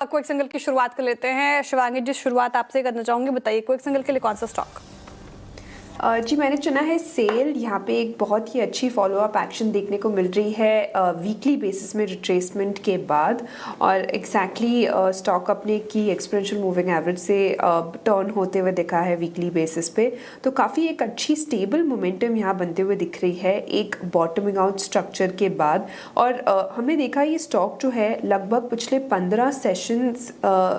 Quick single की शुरुआत कर लेते हैं। शिवांगी जी, शुरुआत आपसे करना चाहूंगी, बताइए क्विक सिंगल के लिए कौन सा स्टॉक? जी मैंने चुना है सेल। यहाँ पे एक बहुत ही अच्छी फॉलोअप एक्शन देखने को मिल रही है वीकली बेसिस में रिट्रेसमेंट के बाद, और एग्जैक्टली स्टॉक अपने की एक्सपोनेंशियल मूविंग एवरेज से टर्न होते हुए दिखा है वीकली बेसिस पे। तो काफ़ी एक अच्छी स्टेबल मोमेंटम यहाँ बनते हुए दिख रही है एक बॉटमिंग आउट स्ट्रक्चर के बाद। और हमने देखा ये स्टॉक जो है लगभग पिछले 15 सेशंस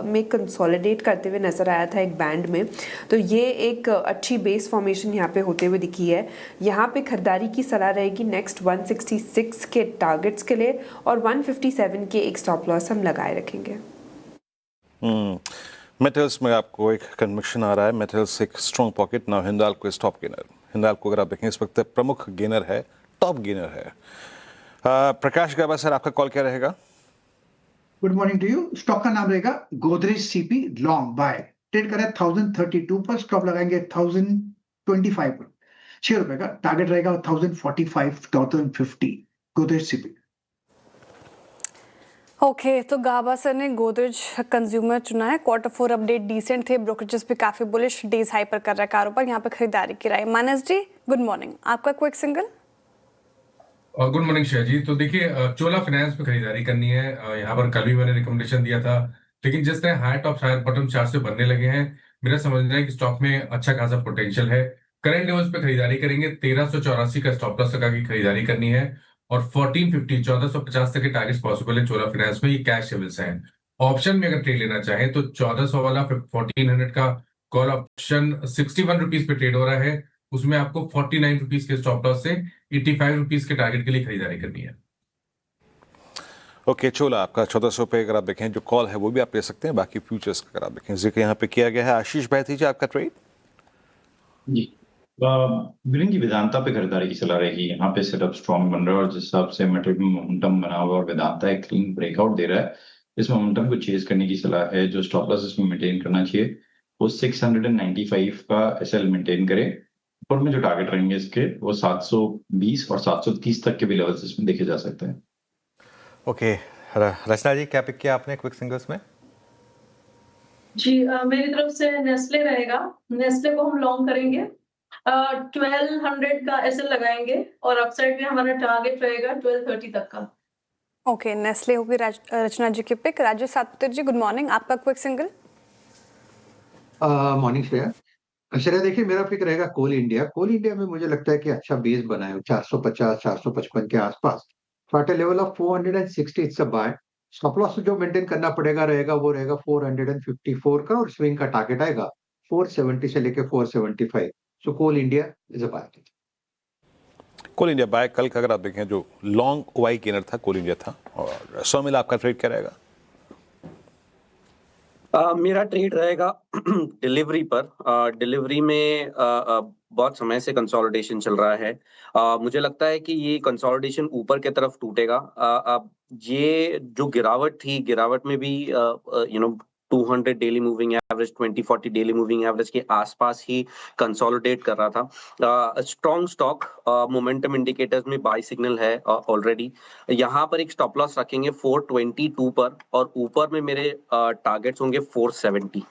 में कंसोलिडेट करते हुए नज़र आया था एक बैंड में। तो ये एक अच्छी बेस फॉर्मेशन यहाँ पे होते हुए दिखी है। यहाँ पे खरीदारी की सलाह रहेगी नेक्स्ट 166 के टारगेट्स के लिए, और 157 के एक स्टॉप लॉस हम लगाए रखेंगे। मेटल्स में आपको एक कन्विक्शन आ रहा है, मेटल्स एक स्ट्रॉन्ग पॉकेट ना। हिंदाल्को इस टॉप गेनर, हिंदाल्को अगर आप देखें इस वक्त प्रमुख गेनर है, टॉप गेनर है। प्रकाश गाबा सर, आपका कॉल क्या रहेगा? Good morning to you. Stock का नाम रहेगा Godrej CP long buy. Trade करें 1032 पर, स्टॉप लगाएंगे 1025 पर। ₹6 का टारगेट रहेगा 1045 1050 गोदरेज सीपी। ओके, तो गाबा सर ने गोदरेज कंज्यूमर चुना है। क्वार्टर 4 अपडेट डिसेंट थे, ब्रोकरेजेस भी काफी बुलिश, डेज हाई पर कर रहा है कारोबार, यहाँ पे खरीदारी की राय। मानस जी गुड मॉर्निंग, आपका quick single? Good morning share ji. तो देखिए, चोला फाइनेंस पे खरीदारी करनी है। यहाँ पर कल भी मैंने रिकमेंडेशन दिया था, लेकिन जिस तरह high top high bottom chart से बनने लगे हैं, मेरा समझना है कि स्टॉक में अच्छा खासा पोटेंशियल है। करंट लेवल्स पे खरीदारी करेंगे, 1384 का स्टॉप लॉस लगा के खरीदारी करनी है, और 1450 1450 तक के टारगेट्स पॉसिबल है चोला फाइनेंस में। ये कैश लेवल्स हैं। ऑप्शन में अगर ट्रेड लेना चाहें तो 1400 वाला 1400 का कॉल ऑप्शन 61 रुपीज पे ट्रेड हो रहा है। उसमें आपको 49 रुपीज के स्टॉप लॉस से 85 रुपीज के टारगेट के लिए खरीदारी करनी है। ओके, चोला आपका 1400 पे अगर आप देखें जो कॉल है वो भी आप ले सकते हैं। बाकी फ्यूचर्स का अगर आप देखें जिक्र यहाँ पे किया गया है। आशीष बैठी जी, आपका ट्रेड? जी, ग्रीन की वेदांता पे खरीदारी की सलाह रहेगी। यहाँ पे सेटअप स्ट्रॉन्ग बन रहा है, और जिस हिसाब से मेटल में मोमेंटम बना हुआ और वेदांता एक क्लीन ब्रेकआउट दे रहा है, इस मोमेंटम को चेज करने की सलाह है। जो स्टॉप लॉस इसमें मेंटेन करना चाहिए वो 695 का एसएल मेंटेन करे। ऊपर में जो टारगेट रहेंगे इसके वो 720 और 730 तक के भी लेवल्स इसमें देखे जा सकते हैं। ओके, रचना जी क्या पिक किया आपने क्विक सिंगल्स में? जी, मेरी तरफ से नेस्ले रहेगा। नेस्ले को हम लॉन्ग करेंगे, 1200 का एसएल लगाएंगे, और अपसाइड में हमारा टारगेट रहेगा 1230 तक का। ओके, नेस्ले होगी रचना जी की पिक। राजेश सातपुत्र जी गुड मॉर्निंग, आपका quick single? Morning Shreya. Shreya देखिए, मेरा पिक रहेगा कोल इंडिया। कोल इंडिया में मुझे लगता है कि अच्छा बेस बना है 450 455 के आसपास। Quarter level of 460 it's a buy. Stop loss जो मेंटेन करना पड़ेगा रहेगा वो रहेगा 454 का, और स्विंग का टारगेट आएगा 470 से लेके 475। So Coal India is a buy. Coal India buy. कल का अगर आप देखें जो लॉन्ग वाई गेनर था कोल इंडिया था। और सौमिल आपका ट्रेड क्या रहेगा? मेरा ट्रेड रहेगा डिलीवरी पर। डिलीवरी में बहुत समय से कंसोलिडेशन चल रहा है। मुझे लगता है कि ये कंसोलिडेशन ऊपर की तरफ टूटेगा। अब ये जो गिरावट थी, गिरावट में भी 200 daily moving average 2040 daily moving average के आसपास ही कंसोलिडेट कर रहा था। स्ट्रॉन्ग स्टॉक, मोमेंटम इंडिकेटर्स में बाय सिग्नल है ऑलरेडी। यहाँ पर एक स्टॉप लॉस रखेंगे 422 पर, और ऊपर में मेरे टारगेट्स होंगे 470।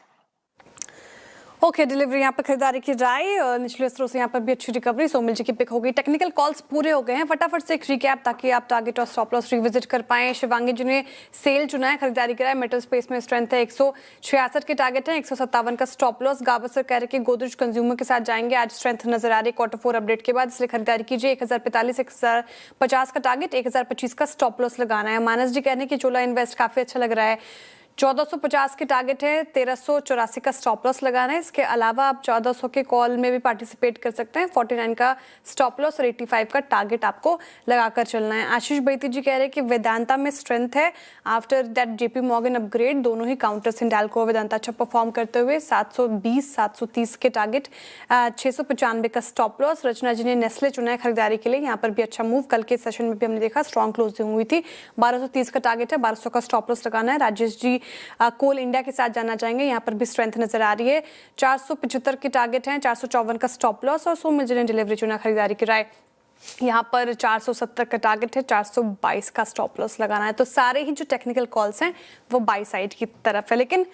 ओके, डिलीवरी यहाँ पे खरीदारी की राय, और निचले स्तरों से यहाँ पर भी अच्छी रिकवरी। सोमिल जी की पिक होगी। टेक्निकल कॉल्स पूरे हो गए हैं, फटाफट से एक रिकैप ताकि आप टारगेट और स्टॉप लॉस रिविजिट कर पाएं। शिवांगी जी ने सेल चुना है, खरीदारी कराए। मेटल स्पेस में स्ट्रेंथ है, 166 के टारगेट है, 157 का स्टॉप लॉस। गाबा सर कह रहे कि गोदरेज कंज्यूमर के साथ जाएंगे, आज स्ट्रेंथ नजर आ रही है क्वार्टर 4 अपडेट के बाद, इसलिए खरीदारी कीजिए। 1045 1050 का टारगेट, 1025 का स्टॉप लॉस लगाना है। मानस जी कह रहे हैं कि चोला इन्वेस्ट काफी अच्छा लग रहा है, 1450 के टारगेट है, 1384 का स्टॉप लॉस लगाना है। इसके अलावा आप 1400 के कॉल में भी पार्टिसिपेट कर सकते हैं, 49 का स्टॉप लॉस और 85 का टारगेट आपको लगाकर चलना है। आशीष बैती जी कह रहे हैं कि वेदांता में स्ट्रेंथ है after that JP Morgan upgrade. दोनों ही काउंटर्स हिंडाल्को वेदांता अच्छा परफॉर्म करते हुए 720 730 के टारगेट, 695 का स्टॉप लॉस। रचना जी ने नेस्ले चुना है खरीदारी के लिए, यहाँ पर भी अच्छा मूव। कल के सेशन में भी हमने देखा स्ट्रॉन्ग क्लोजिंग हुई थी, 1230 का टारगेट है, 1200 का स्टॉप लॉस लगाना है। राजेश जी कोल इंडिया के साथ जाना चाहेंगे, यहाँ पर भी स्ट्रेंथ नजर आ रही है, 475 के टारगेट हैं, 454 का स्टॉप लॉस, और सोमिल जी ने डिलीवरी चुना खरीदारी की राय। यहाँ पर 470 का टारगेट है, 422 का स्टॉप लॉस लगाना है। तो सारे ही जो टेक्निकल कॉल्स हैं वो बाई साइड की तरफ है, लेकिन